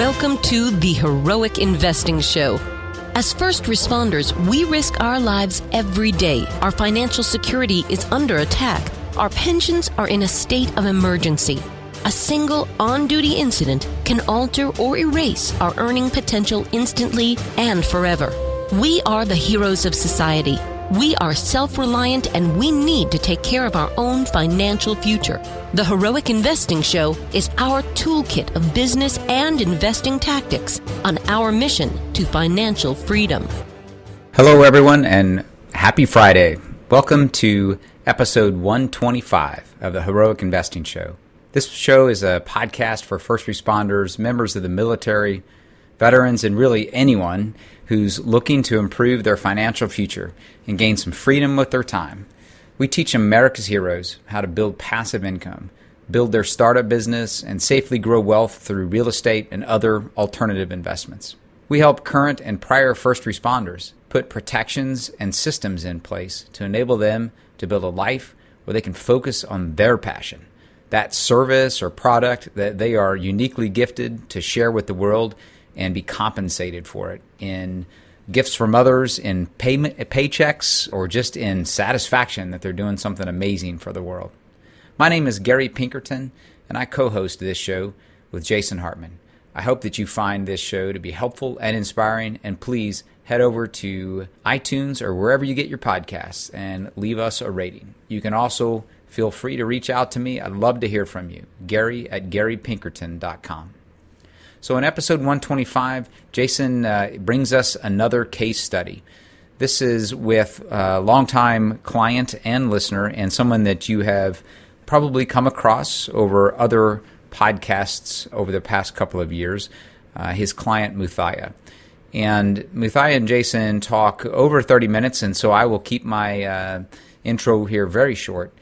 Welcome to the Heroic Investing Show. As first responders, we risk our lives every day. Our financial security is under attack. Our pensions are in a state of emergency. A single on-duty incident can alter or erase our earning potential instantly and forever. We are the heroes of society. We are self-reliant and we need to take care of our own financial future. The Heroic Investing Show is our toolkit of business and investing tactics on our mission to financial freedom. Hello, everyone, and happy Friday. Welcome to episode 125 of the Heroic Investing Show. This show is a podcast for first responders, members of the military, veterans, and really anyone who's looking to improve their financial future and gain some freedom with their time. We teach America's heroes how to build passive income, build their startup business, and safely grow wealth through real estate and other alternative investments. We help current and prior first responders put protections and systems in place to enable them to build a life where they can focus on their passion, that service or product that they are uniquely gifted to share with the world and be compensated for it in gifts from others, in paychecks, or just in satisfaction that they're doing something amazing for the world. My name is Gary Pinkerton, and I co-host this show with Jason Hartman. I hope that you find this show to be helpful and inspiring, and please head over to iTunes or wherever you get your podcasts and leave us a rating. You can also feel free to reach out to me. I'd love to hear from you. Gary at GaryPinkerton.com. So in episode 125, Jason brings us another case study. This is with a longtime client and listener and someone that you have probably come across over other podcasts over the past couple of years, his client Muthiah. And Muthiah and Jason talk over 30 minutes, and so I will keep my intro here very short.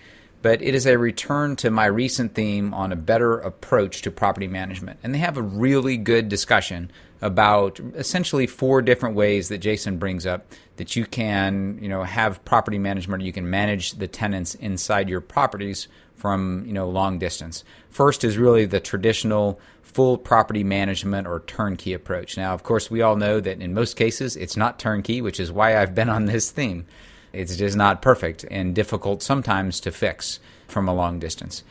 But it is a return to my recent theme on a better approach to property management. And they have a really good discussion about essentially 4 different ways that Jason brings up that you can, have property management, or you can manage the tenants inside your properties from, long distance. First is really the traditional full property management or turnkey approach. Now, of course, we all know that in most cases it's not turnkey, which is why I've been on this theme. It's just not perfect and difficult sometimes to fix from a long distance.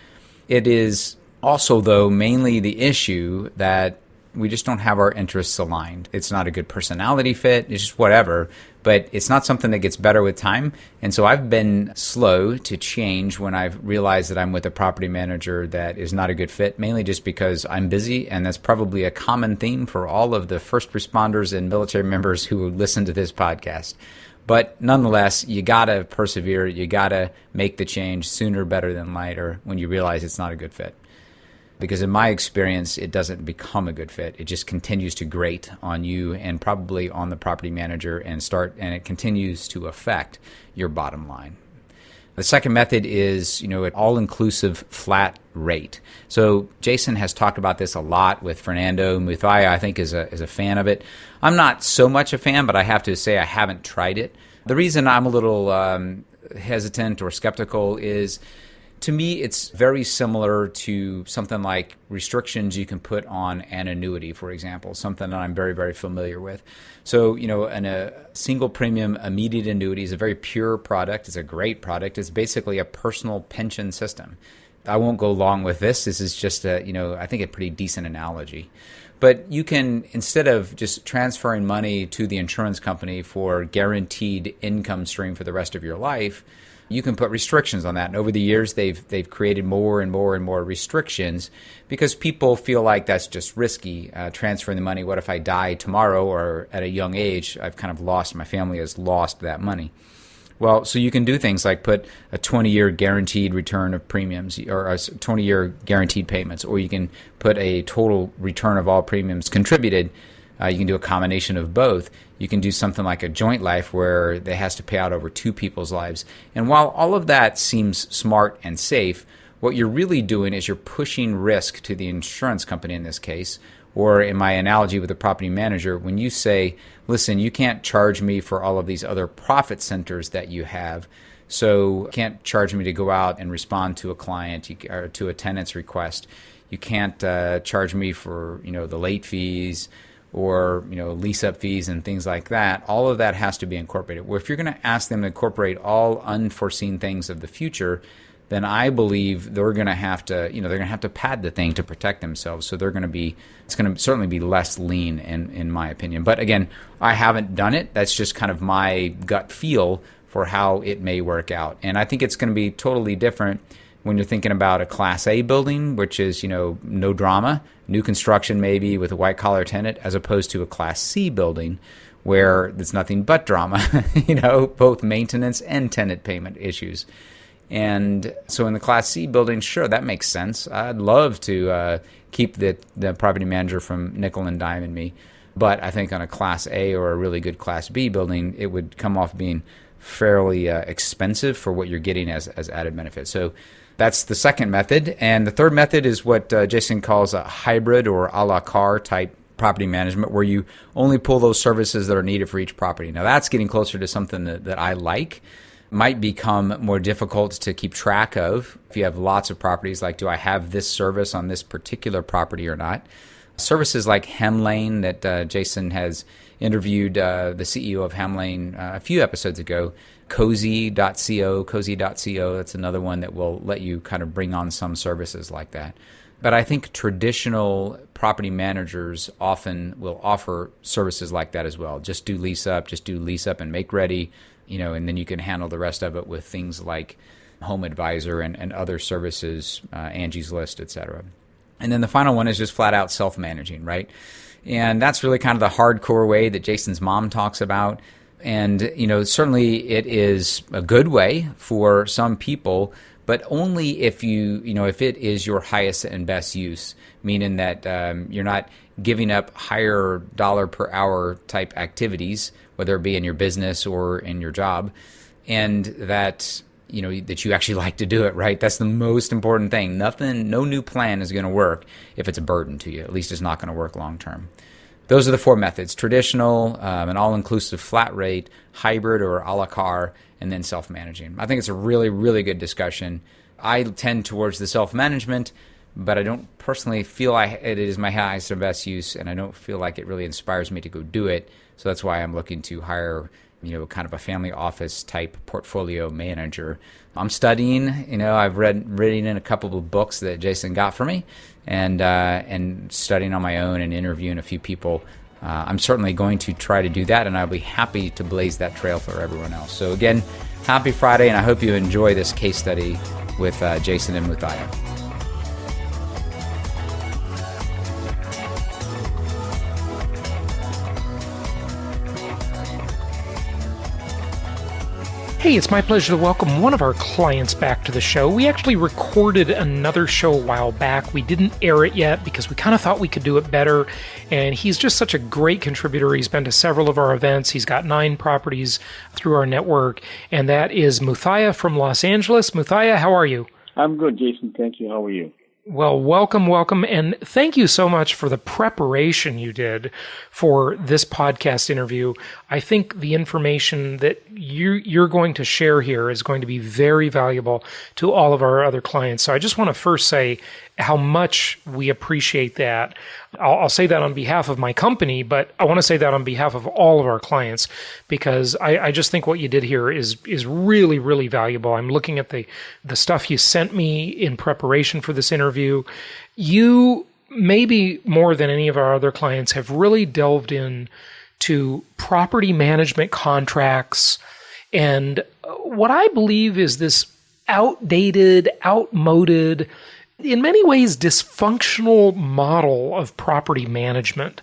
It is also, though, mainly the issue that we just don't have our interests aligned. It's not a good personality fit. It's just whatever. But it's not something that gets better with time. And so I've been slow to change when I've realized that I'm with a property manager that is not a good fit, mainly just because I'm busy. And that's probably a common theme for all of the first responders and military members who listen to this podcast. But nonetheless, you got to persevere. You got to make the change sooner better than later when you realize it's not a good fit. Because in my experience, it doesn't become a good fit. It just continues to grate on you and probably on the property manager and it continues to affect your bottom line. The second method is, an all-inclusive flat rate. So Jason has talked about this a lot with Fernando. Muthiah, I think, is a fan of it. I'm not so much a fan, but I have to say I haven't tried it. The reason I'm a little hesitant or skeptical is, to me, it's very similar to something like restrictions you can put on an annuity, for example, something that I'm very, very familiar with. So, a single premium immediate annuity is a very pure product. It's a great product. It's basically a personal pension system. I won't go long with this. This is just I think a pretty decent analogy. But you can, instead of just transferring money to the insurance company for guaranteed income stream for the rest of your life, you can put restrictions on that. And over the years, they've created more and more and more restrictions because people feel like that's just risky, transferring the money. What if I die tomorrow or at a young age? I've kind of lost, my family has lost that money. Well, so you can do things like put a 20-year guaranteed return of premiums or a 20-year guaranteed payments, or you can put a total return of all premiums contributed. You can do a combination of both. You can do something like a joint life where they has to pay out over 2 people's lives. And while all of that seems smart and safe, what you're really doing is you're pushing risk to the insurance company in this case, or in my analogy with the property manager, when you say, listen, you can't charge me for all of these other profit centers that you have, So you can't charge me to go out and respond to a client or to a tenant's request. You can't charge me for, the late fees or, lease up fees and things like that. All of that has to be incorporated. Well, if you're going to ask them to incorporate all unforeseen things of the future, then I believe they're going to have to, they're going to have to pad the thing to protect themselves. So it's going to certainly be less lean in my opinion. But again, I haven't done it. That's just kind of my gut feel for how it may work out. And I think it's going to be totally different when you're thinking about a Class A building, which is, no drama, new construction maybe with a white collar tenant, as opposed to a Class C building where there's nothing but drama, both maintenance and tenant payment issues. And so in the Class C building, sure, that makes sense. I'd love to keep the property manager from nickel and diming me. But I think on a Class A or a really good Class B building, it would come off being fairly expensive for what you're getting as added benefit. So that's the second method. And the third method is what Jason calls a hybrid or a la carte type property management, where you only pull those services that are needed for each property. Now that's getting closer to something that I like. Might become more difficult to keep track of if you have lots of properties, like do I have this service on this particular property or not? Services like Hemlane that Jason has interviewed the CEO of Hemlane a few episodes ago, cozy.co, that's another one that will let you kind of bring on some services like that. But I think traditional property managers often will offer services like that as well. Just do lease up and make ready, and then you can handle the rest of it with things like Home Advisor and other services, Angie's List, et cetera. And then the final one is just flat out self-managing, right? And that's really kind of the hardcore way that Jason's mom talks about. And, certainly it is a good way for some people, but only if if it is your highest and best use, meaning that you're not giving up higher dollar per hour type activities, whether it be in your business or in your job, and that that you actually like to do it, right? That's the most important thing. No new plan is going to work if it's a burden to you. At least it's not going to work long term. Those are the four methods: traditional, an all-inclusive flat rate, hybrid or a la carte, and then self-managing. I think it's a really, really good discussion. I tend towards the self-management, but I don't personally feel it is my highest and best use, and I don't feel like it really inspires me to go do it. So that's why I'm looking to hire, kind of a family office type portfolio manager. I'm studying, I've reading in a couple of books that Jason got for me, and studying on my own and interviewing a few people. I'm certainly going to try to do that, and I'll be happy to blaze that trail for everyone else. So again, happy Friday, and I hope you enjoy this case study with Jason and Muthiah. Hey, it's my pleasure to welcome one of our clients back to the show. We actually recorded another show a while back. We didn't air it yet because we kind of thought we could do it better. And he's just such a great contributor. He's been to several of our events. He's got 9 properties through our network. And that is Muthiah from Los Angeles. Muthiah, how are you? I'm good, Jason. Thank you. How are you? Well, welcome, and thank you so much for the preparation you did for this podcast interview. I think the information that you're going to share here is going to be very valuable to all of our other clients. So I just want to first say how much we appreciate that. I'll say that on behalf of my company, but I want to say that on behalf of all of our clients, because I just think what you did here is really, really valuable. I'm looking at the stuff you sent me in preparation for this interview. You, maybe more than any of our other clients, have really delved in to property management contracts and what I believe is this outdated, outmoded, in many ways dysfunctional model of property management.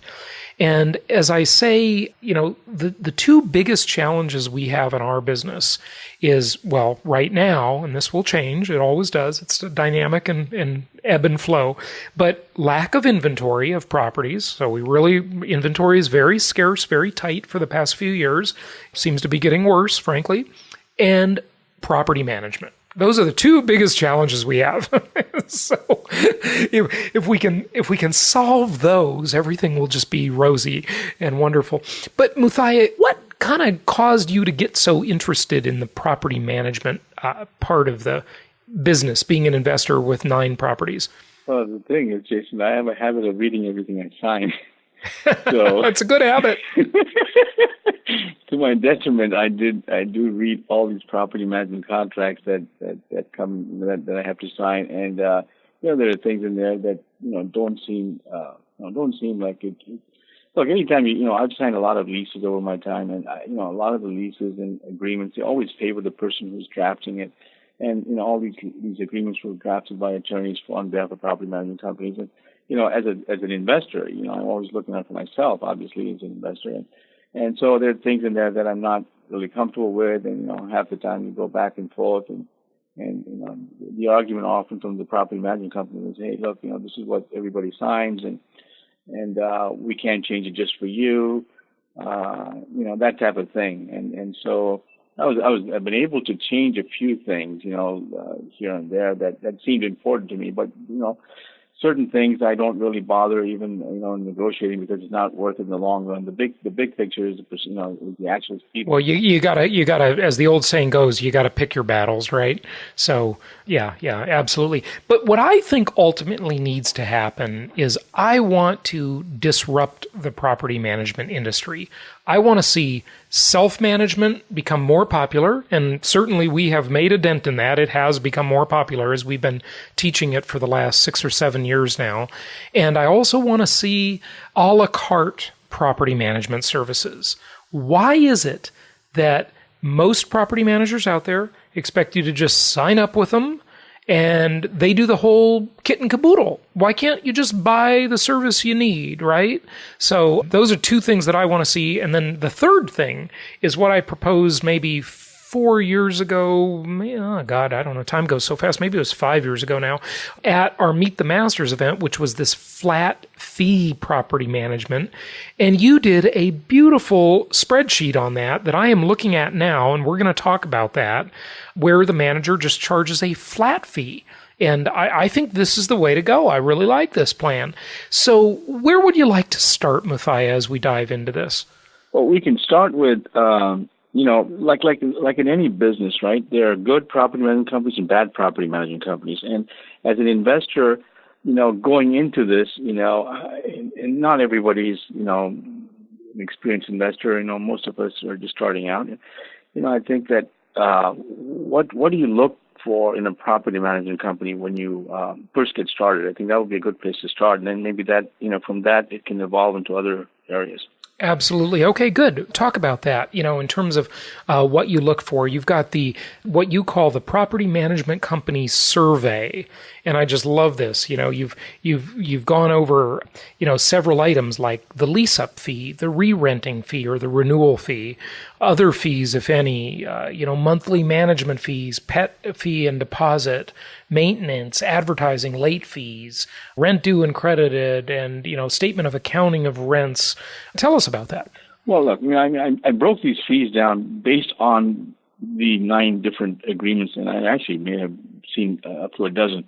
And as I say, the two biggest challenges we have in our business is, well, right now, and this will change, it always does, it's dynamic and ebb and flow, but lack of inventory of properties. So inventory is very scarce, very tight for the past few years, seems to be getting worse, frankly, and property management. Those are the two biggest challenges we have. So if we can solve those, everything will just be rosy and wonderful. But Muthiah, what kind of caused you to get so interested in the property management part of the business, being an investor with 9 properties? Well, the thing is, Jason, I have a habit of reading everything I sign. So it's a good habit. To my detriment, I do read all these property management contracts that I have to sign, and there are things in there that don't seem like it. Look, anytime I've signed a lot of leases over my time, and a lot of the leases and agreements, they always favor the person who's drafting it, and all these agreements were drafted by attorneys on behalf of property management companies, and as an investor, I'm always looking out for myself, obviously, as an investor, and so there are things in there that I'm not really comfortable with, and half the time you go back and forth, and the argument often from the property management company is, hey, look, this is what everybody signs, and we can't change it just for you, that type of thing, and so I've been able to change a few things, here and there that seemed important to me, but certain things I don't really bother even negotiating because it's not worth it in the long run. The big picture is the actual people. Well, you gotta, as the old saying goes, you gotta pick your battles, right? So yeah, absolutely. But what I think ultimately needs to happen is I want to disrupt the property management industry. I want to see self-management become more popular, and certainly we have made a dent in that. It has become more popular as we've been teaching it for the last 6 or 7 years now. And I also want to see a la carte property management services. Why is it that most property managers out there expect you to just sign up with them and they do the whole kit and caboodle? Why can't you just buy the service you need, right? So those are 2 things that I want to see. And then the third thing is what I proposed maybe 4 years ago. Oh God, I don't know. Time goes so fast. Maybe it was 5 years ago now at our Meet the Masters event, which was this flat fee property management. And you did a beautiful spreadsheet on that I am looking at now. And we're going to talk about that, where the manager just charges a flat fee. And I think this is the way to go. I really like this plan. So where would you like to start, Muthiah, as we dive into this? Well, we can start with, like in any business, right? There are good property management companies and bad property management companies. And as an investor, going into this, and not everybody's, an experienced investor. Most of us are just starting out. I think that what do you look for in a property management company when you first get started? I think that would be a good place to start. And then maybe that, from that, it can evolve into other areas. Absolutely. Okay, good. Talk about that. In terms of what you look for, you've got what you call the Property Management Company Survey, and I just love this. You've gone over several items like the lease-up fee, the re-renting fee or the renewal fee, other fees, if any, monthly management fees, pet fee and deposit, maintenance, advertising, late fees, rent due and credited, and statement of accounting of rents. Tell us about that. Well, look, I broke these fees down based on the 9 different agreements, and I actually may have seen up to a dozen.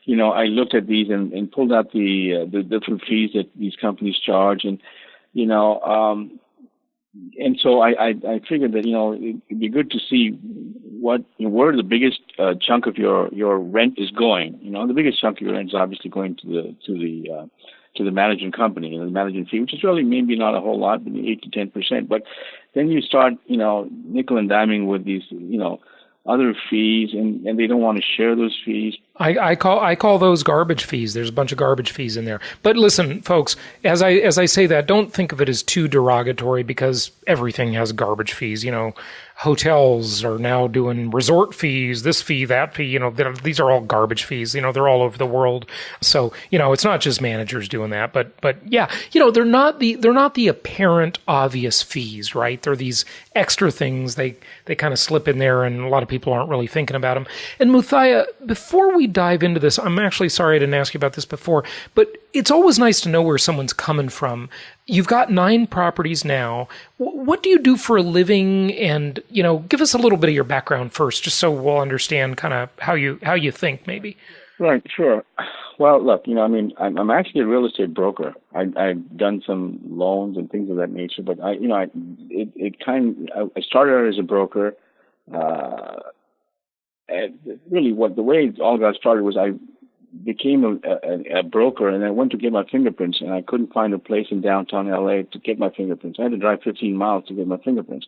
I looked at these and pulled out the different fees that these companies charge, and and so I figured that it'd be good to see where the biggest chunk of your rent is going. The biggest chunk of your rent is obviously going to the managing company, the managing fee, which is really maybe not a whole lot, maybe 8 to 10%. But then you start nickel and diming with these other fees, and they don't want to share those fees. I call those garbage fees. There's a bunch of garbage fees in there. But listen, folks, as I say that, don't think of it as too derogatory, because everything has garbage fees. Hotels are now doing resort fees, this fee, that fee. These are all garbage fees. They're all over the world. So it's not just managers doing that, but yeah, they're not the apparent obvious fees, right? They're these extra things they kind of slip in there, and a lot of people aren't really thinking about them. And Muthiah, before we dive into this, I'm actually sorry I didn't ask you about this before, but it's always nice to know where someone's coming from. You've got 9 properties now. What do you do for a living? And, give us a little bit of your background first, just so we'll understand kind of how you think maybe. Right, sure. Well, look, I mean, I'm actually a real estate broker. I've done some loans and things of that nature, but I started out as a broker. And really, the way it all got started was I became a broker, and I went to get my fingerprints, and I couldn't find a place in downtown LA to get my fingerprints. I had to drive 15 miles to get my fingerprints.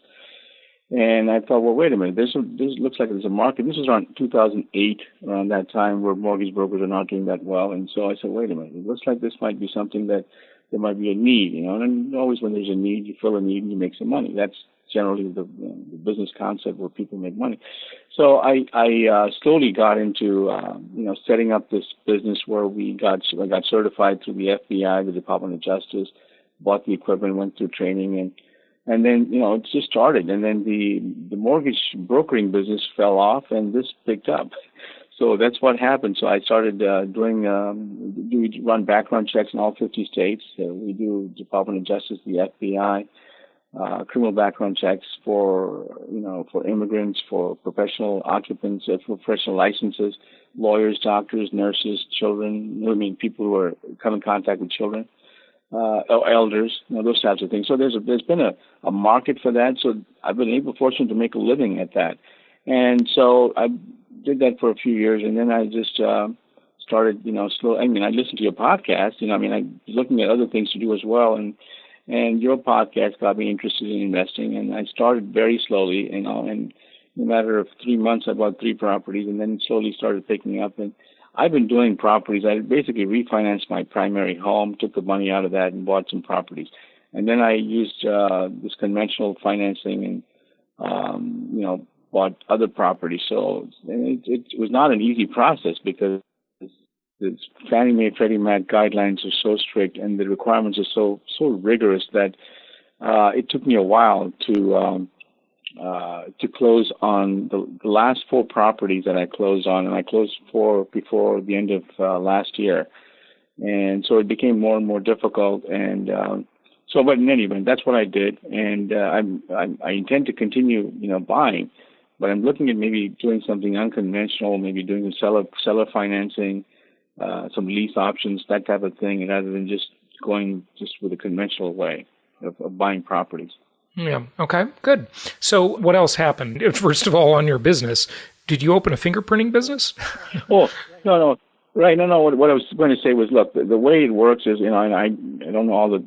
And I thought, well, wait a minute, this looks like there's a market. This was around 2008, around that time, where mortgage brokers are not doing that well. And so I said, wait a minute, it looks like this might be something that there might be a need, And always when there's a need, you fill a need and you make some money. That's generally the business concept where people make money. So I slowly got into setting up this business where I got certified through the FBI, the Department of Justice, bought the equipment, went through training, and then it just started. And then the mortgage brokering business fell off, and this picked up. So that's what happened. So I started we run background checks in all 50 states. We do Department of Justice, the FBI. Criminal background checks for immigrants, for professional occupants, for professional licenses, lawyers, doctors, nurses, children. People who are come in contact with children, elders, those types of things. So there's been a market for that. So I've been fortunate to make a living at that, and so I did that for a few years, and then I just started, slow. I mean, I listened to your podcast. I was looking at other things to do as well, and your podcast got me interested in investing, and I started very slowly, and in a matter of 3 months, I bought 3 properties, and then slowly started picking up. And I've been doing properties. I basically refinanced my primary home, took the money out of that, and bought some properties. And then I used this conventional financing and, bought other properties. So it was not an easy process because the Fannie Mae, Freddie Mac guidelines are so strict and the requirements are so rigorous that it took me a while to close on the last 4 properties that I closed on, and I closed 4 before the end of last year, and so it became more and more difficult. And but in any event, that's what I did, and I intend to continue, buying, but I'm looking at maybe doing something unconventional, maybe doing some seller financing. Some lease options, that type of thing, rather than just going with a conventional way of buying properties. Yeah. Okay. Good. So what else happened? First of all, on your business, did you open a fingerprinting business? Oh, no. Right. No. What I was going to say was, look, the way it works is, and I don't know all I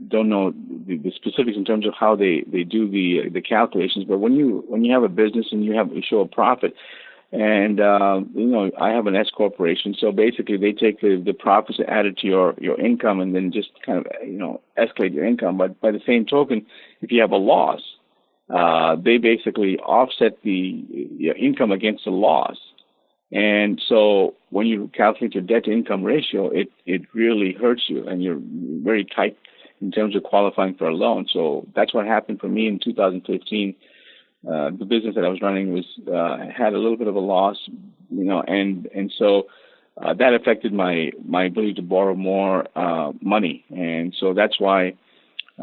don't know the specifics in terms of how they do the calculations, but when you have a business and you show a profit. And, I have an S corporation. So basically they take the profits added to your income and then just kind of, escalate your income. But by the same token, if you have a loss, they basically offset your income against the loss. And so when you calculate your debt to income ratio, it really hurts you, and you're very tight in terms of qualifying for a loan. So that's what happened for me in 2015. The business that I was running had a little bit of a loss, and so that affected my ability to borrow more money, and so that's why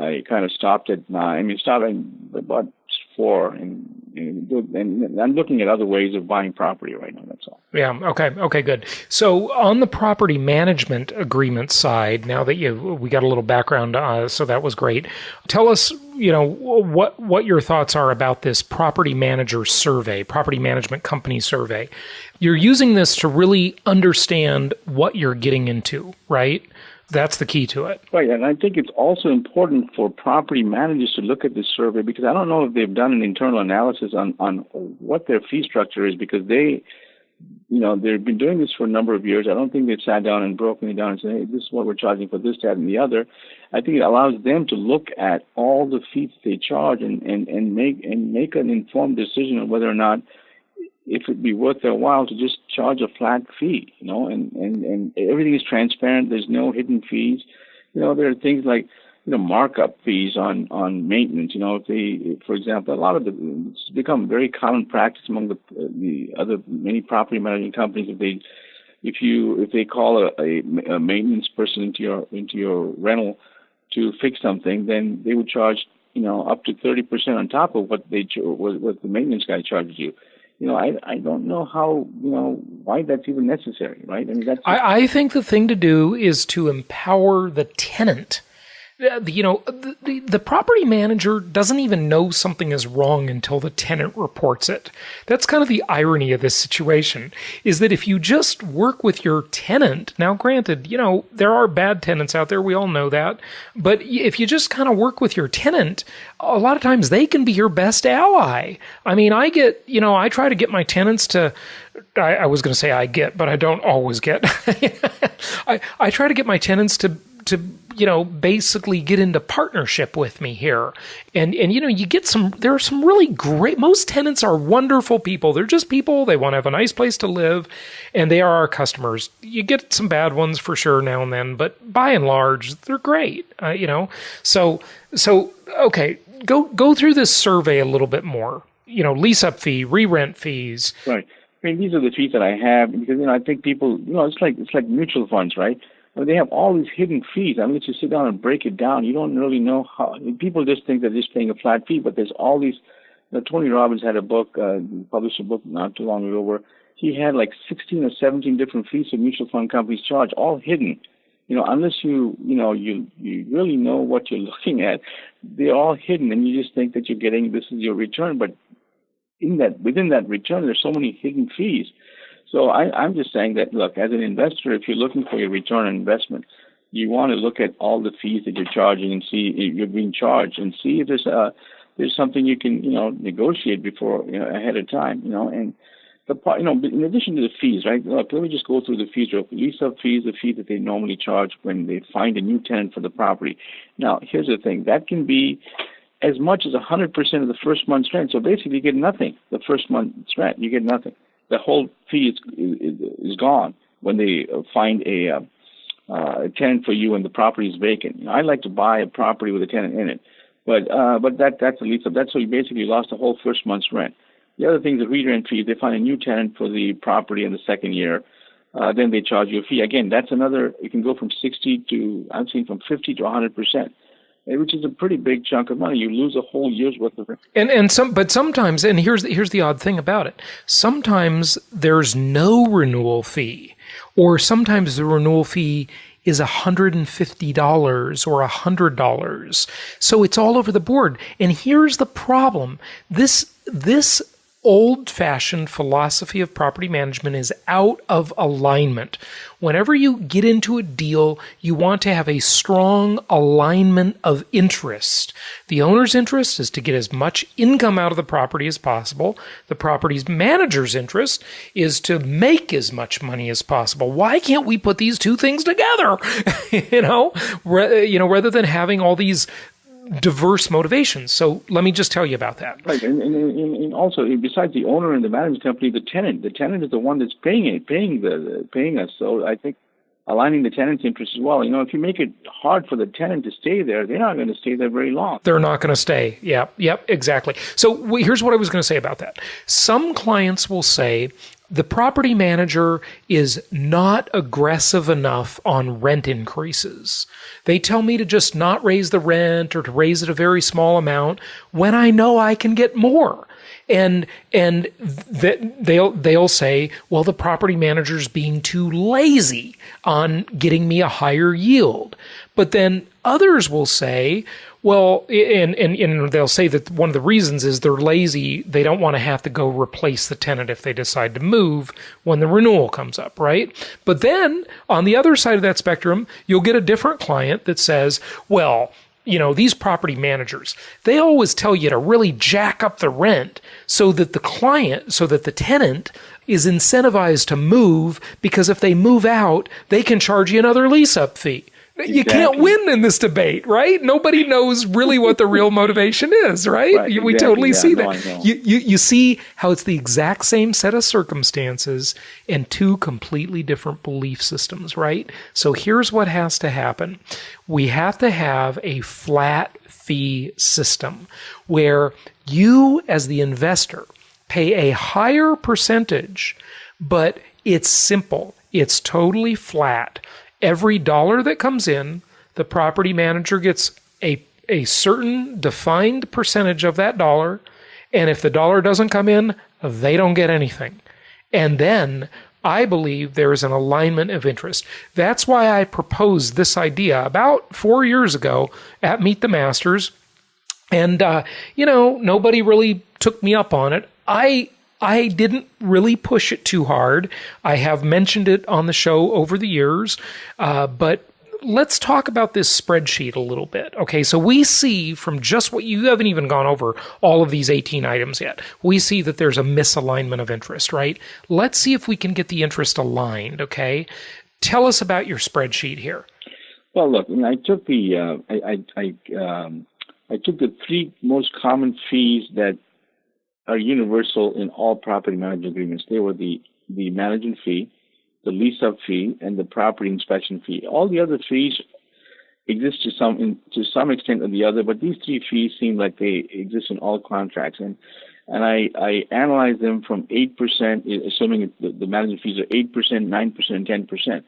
I kind of stopped at 9. I mean, stopping about 4, and I'm looking at other ways of buying property right now. That's all. Yeah. Okay. Good. So on the property management agreement side, now that we got a little background, so that was great. Tell us, what your thoughts are about this property manager survey, property management company survey. You're using this to really understand what you're getting into, right? That's the key to it. Right, and I think it's also important for property managers to look at this survey, because I don't know if they've done an internal analysis on what their fee structure is, because they've been doing this for a number of years. I don't think they've sat down and broken it down and said, hey, this is what we're charging for this, that, and the other. I think it allows them to look at all the fees they charge and make an informed decision on whether or not if it'd be worth their while to just charge a flat fee, and everything is transparent. There's no hidden fees. There are things like, markup fees on maintenance. For example, it's become very common practice among the other many property management companies. If they call a maintenance person into your rental to fix something, then they would charge, up to 30% on top of what the maintenance guy charges you. I don't know how, why that's even necessary, right? I mean, I think the thing to do is to empower the tenant. The property manager doesn't even know something is wrong until the tenant reports it. That's kind of the irony of this situation, is that if you just work with your tenant, now granted, there are bad tenants out there, we all know that, but if you just kind of work with your tenant, a lot of times they can be your best ally. I mean, I try to get my tenants to, I was going to say I get, but I don't always get. I try to get my tenants to basically get into partnership with me here. And you get there are some really great, most tenants are wonderful people. They're just people. They want to have a nice place to live, and they are our customers. You get some bad ones for sure now and then, but by and large, they're great. So okay, go through this survey a little bit more. Lease up fee, re-rent fees. Right. I mean, these are the fees that I have because, I think people, it's like mutual funds, right? They have all these hidden fees. I mean, if you sit down and break it down, you don't really know how. People just think they're just paying a flat fee, but there's all these. Tony Robbins had a book, published a book not too long ago, where he had like 16 or 17 different fees that mutual fund companies charge, all hidden. Unless you really know what you're looking at, they're all hidden, and you just think that you're getting this is your return, but within that return, there's so many hidden fees. So I'm just saying that, look, as an investor, if you're looking for your return on investment, you want to look at all the fees that you're charging and see if you're being charged and see if there's something you can, negotiate before, ahead of time, and the part, in addition to the fees, right? Look, let me just go through the fees. Lease-up fees, the fee that they normally charge when they find a new tenant for the property. Now, here's the thing. That can be as much as 100% of the first month's rent. So basically, you get nothing. The first month's rent, you get nothing. The whole fee is gone when they find a tenant for you and the property is vacant. I'd like to buy a property with a tenant in it, but that's a lease up. That's so you basically lost the whole first month's rent. The other thing is the re-rent fee. If they find a new tenant for the property in the second year, then they charge you a fee. Again, that's another. It can go from 60 to I've seen from 50 to 100%. Which is a pretty big chunk of money. You lose a whole year's worth of rent. But sometimes, and here's the odd thing about it. Sometimes there's no renewal fee, or sometimes the renewal fee is $150 or $100. So it's all over the board. And here's the problem. This old-fashioned philosophy of property management is out of alignment. Whenever you get into a deal, you want to have a strong alignment of interest. The owner's interest is to get as much income out of the property as possible. The property's manager's interest is to make as much money as possible. Why can't we put these two things together? Rather than having all these diverse motivations. So let me just tell you about that. Right, and also besides the owner and the management company, the tenant is the one that's paying us. So I think aligning the tenant's interest as well. If you make it hard for the tenant to stay there, they're not going to stay there very long. They're not going to stay. Yep, exactly. So here's what I was going to say about that. Some clients will say, the property manager is not aggressive enough on rent increases. They tell me to just not raise the rent or to raise it a very small amount when I know I can get more. And they'll say, well, the property manager's being too lazy on getting me a higher yield. But then others will say, well, and they'll say that one of the reasons is they're lazy. They don't want to have to go replace the tenant if they decide to move when the renewal comes up, right? But then on the other side of that spectrum, you'll get a different client that says, well, these property managers, they always tell you to really jack up the rent so that the tenant is incentivized to move, because if they move out, they can charge you another lease-up fee. Exactly. You can't win in this debate, right? Nobody knows really what the real motivation is, right? Right, We exactly. totally see No, that. You see how it's the exact same set of circumstances and two completely different belief systems, right? So here's what has to happen. We have to have a flat fee system where you, as the investor, pay a higher percentage, but it's simple. It's totally flat. Every dollar that comes in, the property manager gets a certain defined percentage of that dollar. And if the dollar doesn't come in, they don't get anything. And then I believe there is an alignment of interest. That's why I proposed this idea about 4 years ago at Meet the Masters. And, nobody really took me up on it. I didn't really push it too hard. I have mentioned it on the show over the years, but let's talk about this spreadsheet a little bit. Okay, so we see from just what you haven't even gone over all of these 18 items yet. We see that there's a misalignment of interest, right? Let's see if we can get the interest aligned, okay? Tell us about your spreadsheet here. Well, look, I took the I took the three most common fees that are universal in all property management agreements. They were the management fee, the lease-up fee, and the property inspection fee. All the other fees exist to some extent or the other, but these three fees seem like they exist in all contracts. And I analyzed them from 8%, assuming the management fees are 8%, 9%, and 10%.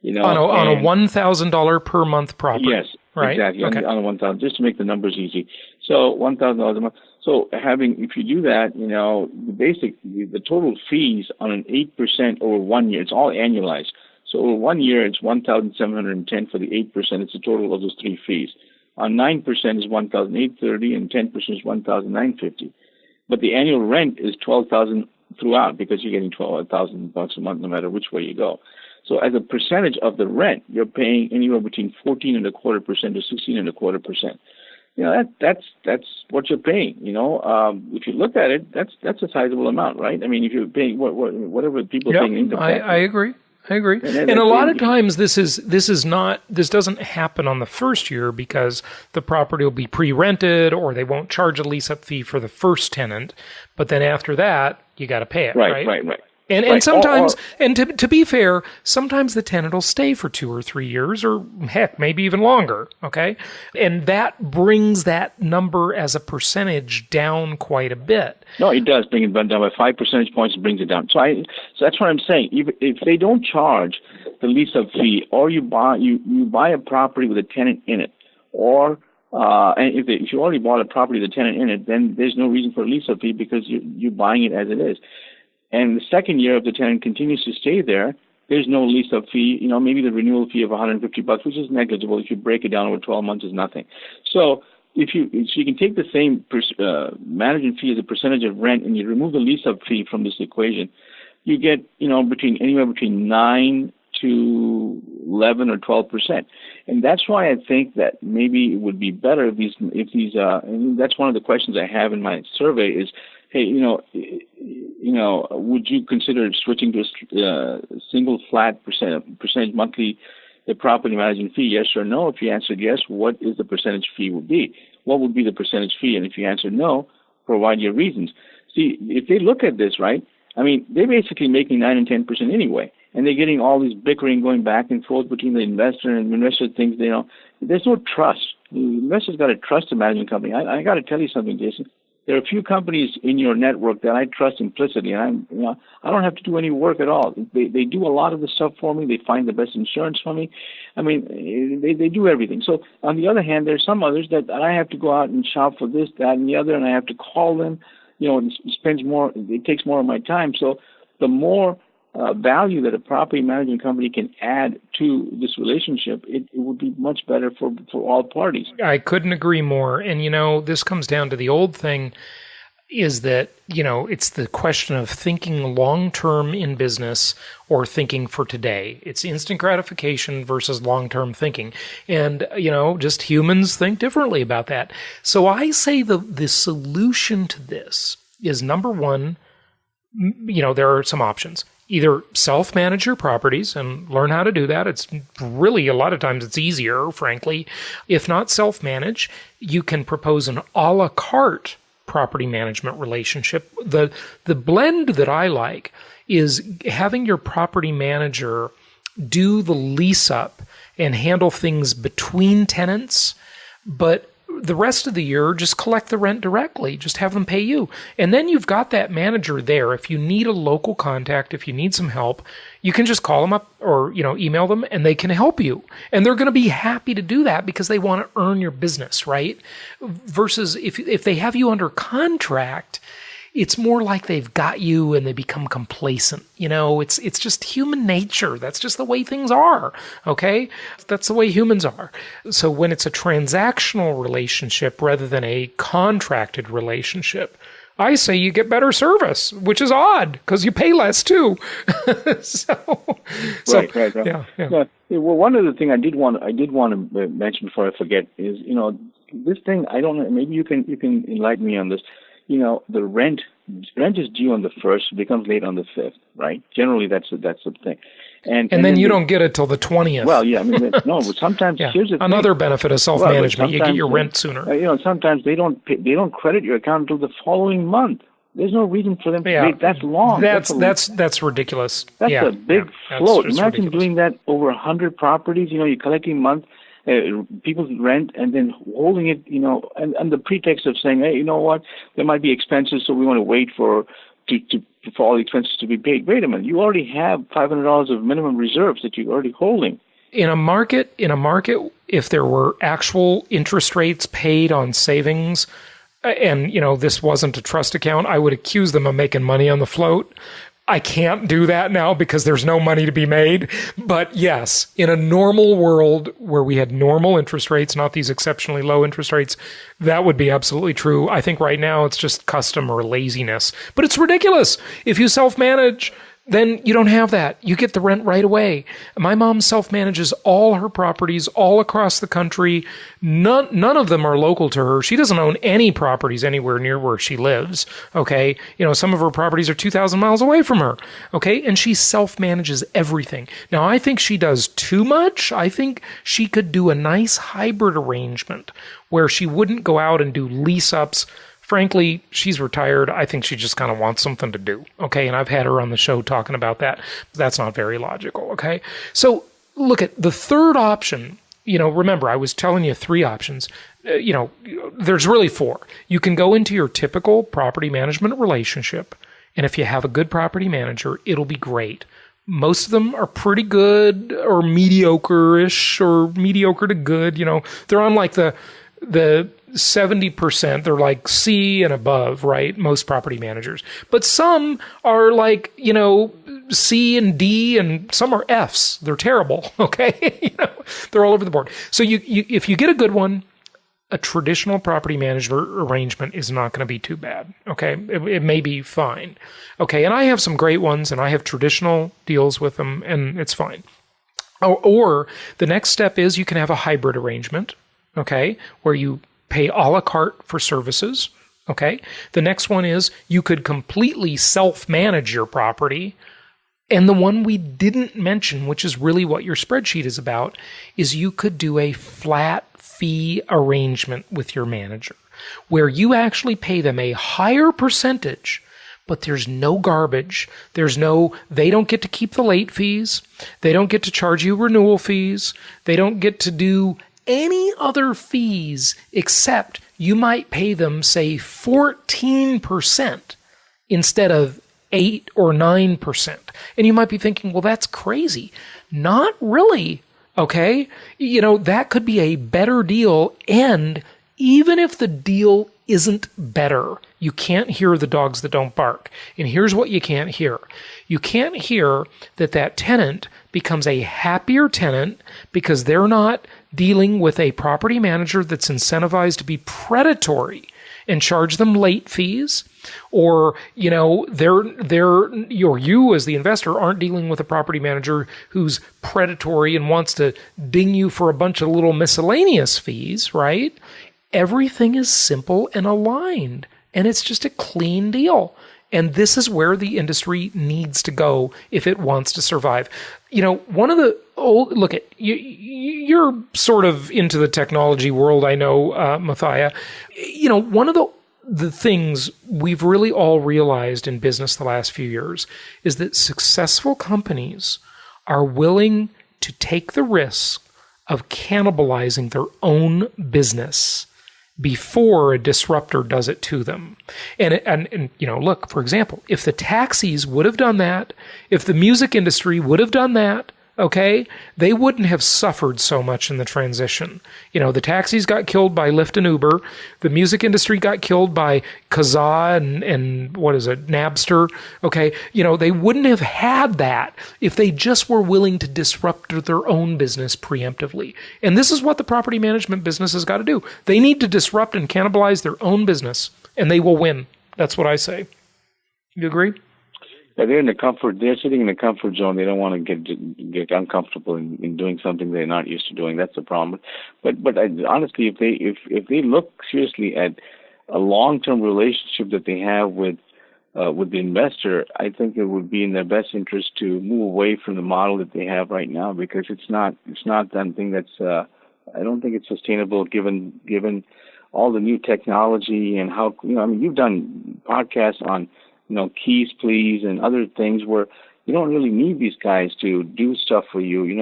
On a $1,000 per month property. Yes, right? Exactly. Okay. On a 1,000, just to make the numbers easy. So $1,000 a month. So if you do that, the total fees on an 8% over 1 year, it's all annualized. So over 1 year, it's $1,710 for the 8%. It's the total of those three fees. On 9% is $1,830, and 10% is $1,950. But the annual rent is $12,000 throughout because you're getting $12,000 a month no matter which way you go. So as a percentage of the rent, you're paying anywhere between 14.25% to 16.25%. That's what you're paying. If you look at it, that's a sizable amount, right? I mean, if you're paying whatever people are paying income tax. I agree. And a lot of times this doesn't happen on the first year because the property will be pre-rented or they won't charge a lease-up fee for the first tenant. But then after that, you got to pay it, right? Right. And sometimes, to be fair, sometimes the tenant will stay for 2 or 3 years, or heck, maybe even longer, okay? And that brings that number as a percentage down quite a bit. No, it does bring it down by 5 percentage points. It brings it down. So that's what I'm saying. If they don't charge the lease-up fee, or you buy a property with a tenant in it, or and if you already bought a property with a tenant in it, then there's no reason for a lease-up fee because you're buying it as it is. And the second year, if the tenant continues to stay there, there's no lease-up fee. Maybe the renewal fee of $150, which is negligible. If you break it down over 12 months, is nothing. So you can take the same management fee as a percentage of rent, and you remove the lease-up fee from this equation, you get anywhere between 9 to 11 or 12%. And that's why I think that maybe it would be better if these and that's one of the questions I have in my survey is, hey, would you consider switching to a single flat percentage monthly the property management fee? Yes or no? If you answered yes, what is the percentage fee would be? What would be the percentage fee? And if you answered no, provide your reasons. See, if they look at this, right, I mean, they're basically making 9 and 10% anyway, and they're getting all this bickering going back and forth between the investor and the investor thinks, there's no trust. The investor's got to trust the management company. I got to tell you something, Jason. There are a few companies in your network that I trust implicitly, and I don't have to do any work at all. They do a lot of the stuff for me. They find the best insurance for me. I mean, they do everything. So on the other hand, there's some others that I have to go out and shop for this, that, and the other, and I have to call them. It takes more of my time. So the more value that a property management company can add to this relationship, it would be much better for all parties. I couldn't agree more. And, this comes down to the old thing is that, it's the question of thinking long-term in business or thinking for today. It's instant gratification versus long-term thinking. And, just humans think differently about that. So I say the solution to this is, number one, there are some options. Either self-manage your properties and learn how to do that. It's really, a lot of times it's easier, frankly. If not self-manage, you can propose an a la carte property management relationship. The blend that I like is having your property manager do the lease up and handle things between tenants, but the rest of the year, just collect the rent directly. Just have them pay you. And then you've got that manager there. If you need a local contact, if you need some help, you can just call them up or, email them and they can help you. And they're going to be happy to do that because they want to earn your business, right? Versus if they have you under contract, it's more like they've got you and they become complacent. It's just human nature. That's just the way things are. Okay. That's the way humans are. So when it's a transactional relationship rather than a contracted relationship, I say you get better service, which is odd because you pay less too. Right. Yeah. Well, one other thing I did want to mention before I forget is, this thing, I don't know, maybe you can enlighten me on this. The rent is due on the 1st, becomes late on the 5th, right? Generally, that's the thing. And then you don't get it till the 20th. Well, yeah, no, but sometimes here's the thing. Another benefit of self-management, you get your rent sooner. Sometimes they don't credit your account until the following month. There's no reason for them to wait that long. That's ridiculous. That's a big float. Imagine ridiculous. Doing that over 100 properties. You're collecting people's rent and then holding it, and the pretext of saying, hey, you know what, there might be expenses, so we want to wait for all the expenses to be paid. Wait a minute, you already have $500 of minimum reserves that you're already holding. In a market, if there were actual interest rates paid on savings, and this wasn't a trust account, I would accuse them of making money on the float. I can't do that now because there's no money to be made. But yes, in a normal world where we had normal interest rates, not these exceptionally low interest rates, that would be absolutely true. I think right now it's just custom or laziness. But it's ridiculous. If you self-manage, then you don't have that. You get the rent right away. My mom self-manages all her properties all across the country. None of them are local to her. She doesn't own any properties anywhere near where she lives. Okay. Some of her properties are 2,000 miles away from her. Okay. And she self-manages everything. Now, I think she does too much. I think she could do a nice hybrid arrangement where she wouldn't go out and do lease-ups. Frankly, she's retired. I think she just kind of wants something to do. Okay. And I've had her on the show talking about that. That's not very logical. Okay. So look at the third option. Remember, I was telling you 3 options. There's really 4. You can go into your typical property management relationship. And if you have a good property manager, it'll be great. Most of them are pretty good or mediocre-ish or mediocre to good. They're on like the 70%, they're like C and above, right? Most property managers. But some are like, C and D, and some are Fs. They're terrible, okay? They're all over the board. So if you get a good one, a traditional property manager arrangement is not going to be too bad, okay? It may be fine, okay? And I have some great ones, and I have traditional deals with them, and it's fine. Or the next step is you can have a hybrid arrangement, okay, where you pay a la carte for services, okay? The next one is you could completely self-manage your property. And the one we didn't mention, which is really what your spreadsheet is about, is you could do a flat fee arrangement with your manager where you actually pay them a higher percentage, but there's no garbage. They don't get to keep the late fees. They don't get to charge you renewal fees. They don't get to do any other fees except you might pay them, say, 14% instead of 8 or 9%. And you might be thinking, well, that's crazy. Not really, okay? That could be a better deal. And even if the deal isn't better, you can't hear the dogs that don't bark. And here's what you can't hear. You can't hear that tenant becomes a happier tenant because they're not dealing with a property manager that's incentivized to be predatory and charge them late fees, or you as the investor aren't dealing with a property manager who's predatory and wants to ding you for a bunch of little miscellaneous fees, right? Everything is simple and aligned, and it's just a clean deal. And this is where the industry needs to go if it wants to survive. One of the look at you're sort of into the technology world, I know, Muthiah. One of the things we've really all realized in business the last few years is that successful companies are willing to take the risk of cannibalizing their own business before a disruptor does it to them. And look, for example, if the taxis would have done that, if the music industry would have done that, okay, they wouldn't have suffered so much in the transition. The taxis got killed by Lyft and Uber. The music industry got killed by Kazaa and what is it, Napster. Okay, they wouldn't have had that if they just were willing to disrupt their own business preemptively. And this is what the property management business has got to do. They need to disrupt and cannibalize their own business, and they will win. That's what I say. You agree? Yeah, they're sitting in the comfort zone. They don't want to get uncomfortable in doing something they're not used to doing. That's the problem. But honestly, if they look seriously at a long-term relationship that they have with the investor, I think it would be in their best interest to move away from the model that they have right now, because it's not something that's I don't think it's sustainable given all the new technology and how you've done podcasts on keys please and other things where you don't really need these guys to do stuff for you. You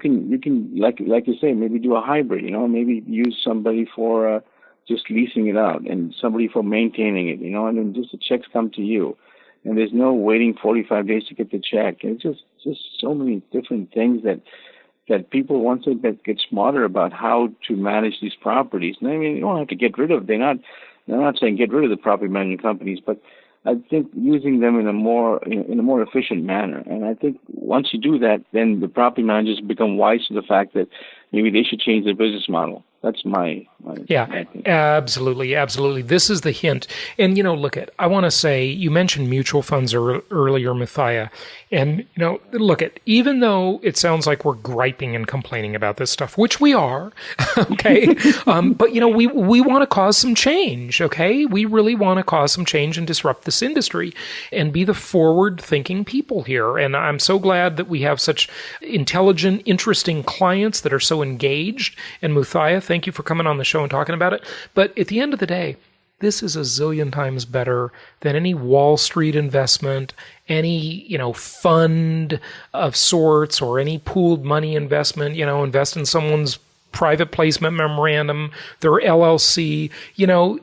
can like you say, maybe do a hybrid. Maybe use somebody for just leasing it out and somebody for maintaining it. And then just the checks come to you, and there's no waiting 45 days to get the check. And it's just so many different things that people, once they get smarter about how to manage these properties. And you don't have to get rid of. They're not saying get rid of the property management companies, but I think using them in a more efficient manner. And I think once you do that, then the property managers become wise to the fact that maybe they should change their business model. That's my absolutely. This is the hint. And, I want to say, you mentioned mutual funds earlier, Muthiah. And, even though it sounds like we're griping and complaining about this stuff, which we are, okay, but, we want to cause some change, okay? We really want to cause some change and disrupt this industry and be the forward-thinking people here. And I'm so glad that we have such intelligent, interesting clients that are so engaged. And Muthiah, thank you for coming on the show and talking about it. But at the end of the day, this is a zillion times better than any Wall Street investment, any, fund of sorts, or any pooled money investment, invest in someone's private placement memorandum, their LLC,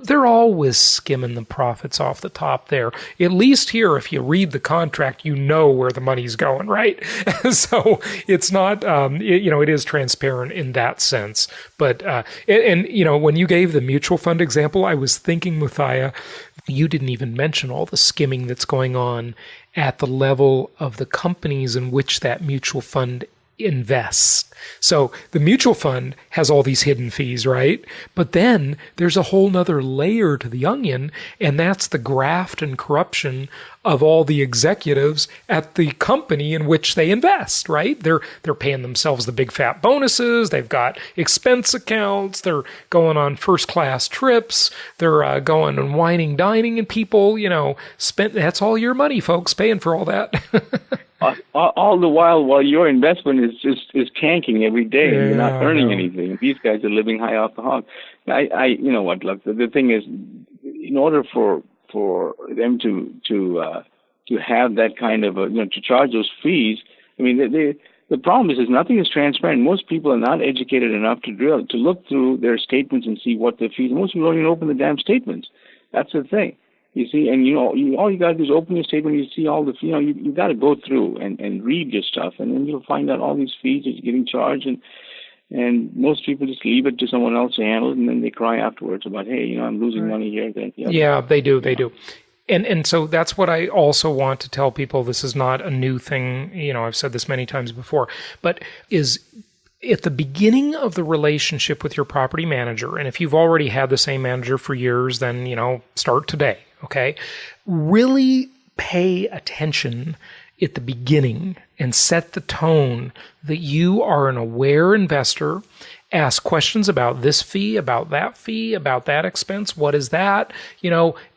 they're always skimming the profits off the top there. At least here, if you read the contract, where the money's going, right? So it's not, it is transparent in that sense. But, when you gave the mutual fund example, I was thinking, Muthiah, you didn't even mention all the skimming that's going on at the level of the companies in which that mutual fund invests. So the mutual fund has all these hidden fees, right? But then there's a whole nother layer to the onion, and that's the graft and corruption of all the executives at the company in which they invest, right? They're paying themselves the big fat bonuses. They've got expense accounts. They're going on first class trips. They're going and wining, dining, and people, that's all your money, folks, paying for all that. All the while your investment is tanking every day. You're not earning anything. These guys are living high off the hog. Look, the thing is, in order for them to have that kind of to charge those fees, the problem is nothing is transparent. Most people are not educated enough to look through their statements and see what their fees. Most people don't even open the damn statements. That's the thing. You see, and all you got to do is open your statement. You see all the, you got to go through and read your stuff, and then you'll find out all these fees that you're getting charged, and most people just leave it to someone else to handle it, and then they cry afterwards about, hey, I'm losing money here. Yeah, they do. And so that's what I also want to tell people. This is not a new thing. I've said this many times before, but is at the beginning of the relationship with your property manager, and if you've already had the same manager for years, then, start today. Okay, really pay attention at the beginning and set the tone that you are an aware investor. Ask questions about this fee, about that expense. What is that?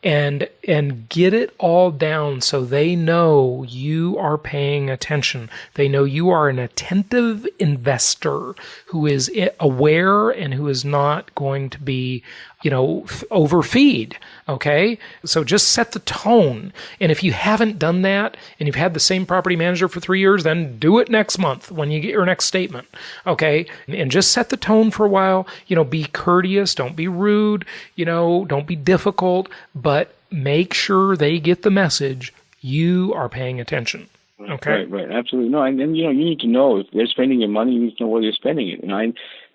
And get it all down so they know you are paying attention. They know you are an attentive investor who is aware and who is not going to be, overfeed. Okay. So just set the tone. And if you haven't done that and you've had the same property manager for 3 years, then do it next month when you get your next statement. Okay. And just set the tone for a while. Be courteous. Don't be rude. Don't be difficult, but make sure they get the message. You are paying attention. Okay. Right, absolutely. No, and then, you need to know if they're spending your money, you need to know where they're spending it.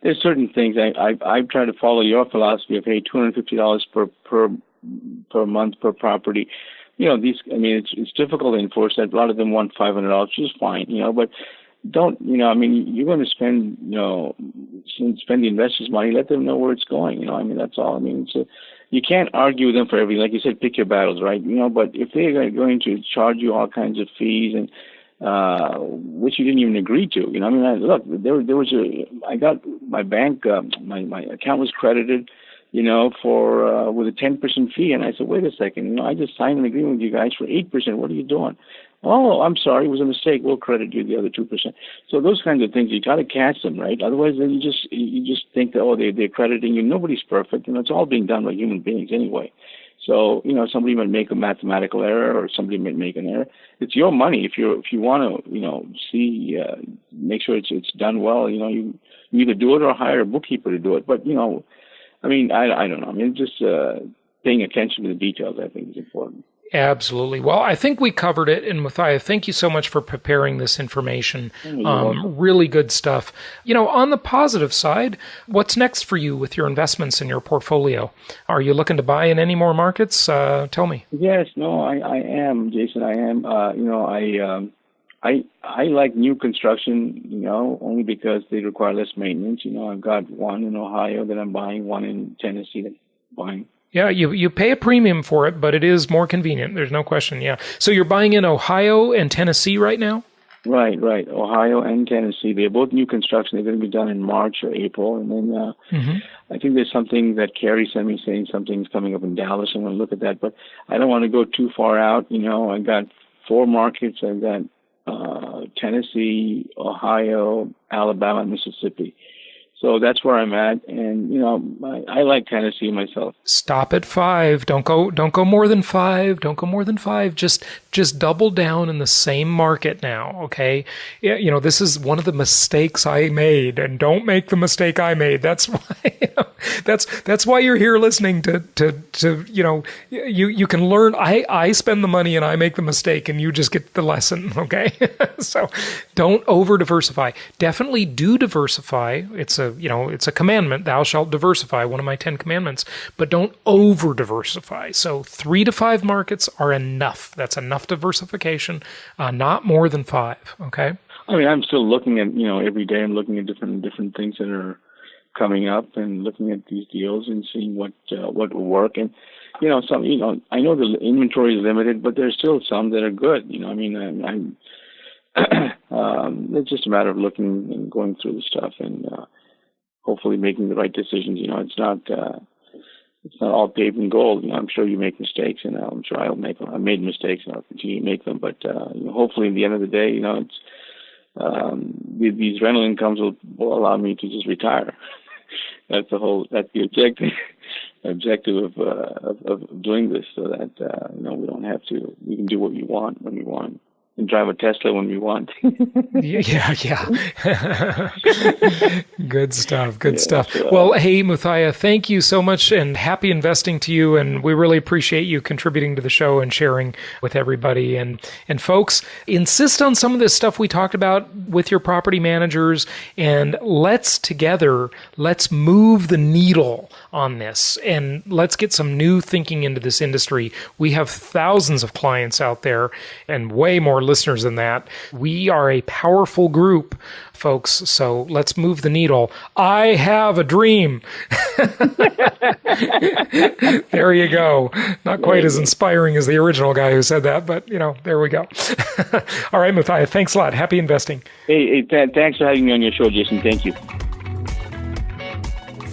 There's certain things I try to follow your philosophy of, hey, $250 per month per property. It's difficult to enforce that. A lot of them want $500, which is fine, but don't, you're going to spend the investors' money. Let them know where it's going. That's all. You can't argue with them for everything. Like you said, pick your battles, right? But if they're going to charge you all kinds of fees and which you didn't even agree to, look, there was I got my bank, my account was credited, for with a 10% fee, and I said, wait a second, I just signed an agreement with you guys for 8%. What are you doing? Oh, I'm sorry, it was a mistake. We'll credit you the other 2%. So those kinds of things, you got to catch them, right? Otherwise, then you just think that they're crediting you. Nobody's perfect, it's all being done by human beings anyway. So somebody might make a mathematical error, or somebody might make an error. It's your money. If you want to make sure it's done well. You either do it or hire a bookkeeper to do it. But I don't know. Just paying attention to the details, I think, is important. Absolutely. Well, I think we covered it. And Muthiah, thank you so much for preparing this information. Really good stuff. On the positive side, what's next for you with your investments in your portfolio? Are you looking to buy in any more markets? Tell me. Yes. No, I am, Jason. I am. I like new construction, only because they require less maintenance. I've got one in Ohio that I'm buying, one in Tennessee that I'm buying. Yeah, you pay a premium for it, but it is more convenient. There's no question. Yeah. So you're buying in Ohio and Tennessee right now? Right. Ohio and Tennessee. They're both new construction. They're going to be done in March or April. And then I think there's something that Carrie sent me saying something's coming up in Dallas. I'm going to look at that. But I don't want to go too far out. I got 4 markets. I've got Tennessee, Ohio, Alabama, and Mississippi. So that's where I'm at, and I like Tennessee myself. Stop at 5. Don't go more than 5. Don't go more than 5. Just double down in the same market now, okay? Yeah, this is one of the mistakes I made, and don't make the mistake I made. That's why that's why you're here listening to you can learn. I spend the money and I make the mistake, and you just get the lesson, okay? So don't over diversify. Definitely do diversify. It's a commandment, thou shalt diversify, one of my 10 commandments, but don't over diversify. So 3 to 5 markets are enough. That's enough diversification, not more than 5. Okay. I'm still looking at, every day I'm looking at different things that are coming up and looking at these deals and seeing what will work. And, some, I know the inventory is limited, but there's still some that are good. It's just a matter of looking and going through the stuff and, hopefully making the right decisions. It's not all paved in gold. I'm sure you make mistakes, and I'm sure I'll make them. I made mistakes, and I'll continue to make them. But hopefully, at the end of the day, these rental incomes will allow me to just retire. That's the objective of doing this, so that we don't have to. We can do what we want when we want. And drive a Tesla when we want. Yeah. Good stuff. Well, hey, Muthiah, thank you so much, and happy investing to you. And we really appreciate you contributing to the show and sharing with everybody. And folks, insist on some of this stuff we talked about with your property managers, and let's move the needle on this, and let's get some new thinking into this industry. We have thousands of clients out there, and way more listeners than that. We are a powerful group, folks, so let's move the needle. I have a dream. There you go. Not quite as inspiring as the original guy who said that, but, there we go. All right, Muthiah, thanks a lot. Happy investing. Hey, thanks for having me on your show, Jason. Thank you.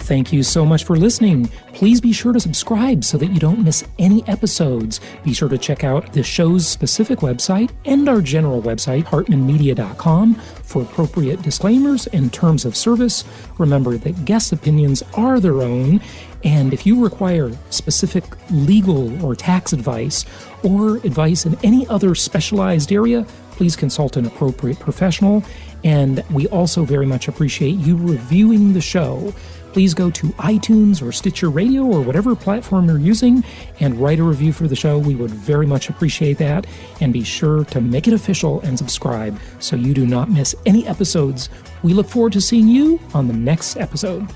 Thank you so much for listening. Please be sure to subscribe so that you don't miss any episodes. Be sure to check out the show's specific website and our general website, hartmanmedia.com, for appropriate disclaimers and terms of service. Remember that guest opinions are their own, and if you require specific legal or tax advice or advice in any other specialized area, please consult an appropriate professional. And we also very much appreciate you reviewing the show. please go to iTunes or Stitcher Radio or whatever platform you're using and write a review for the show. We would very much appreciate that. And be sure to make it official and subscribe so you do not miss any episodes. We look forward to seeing you on the next episode.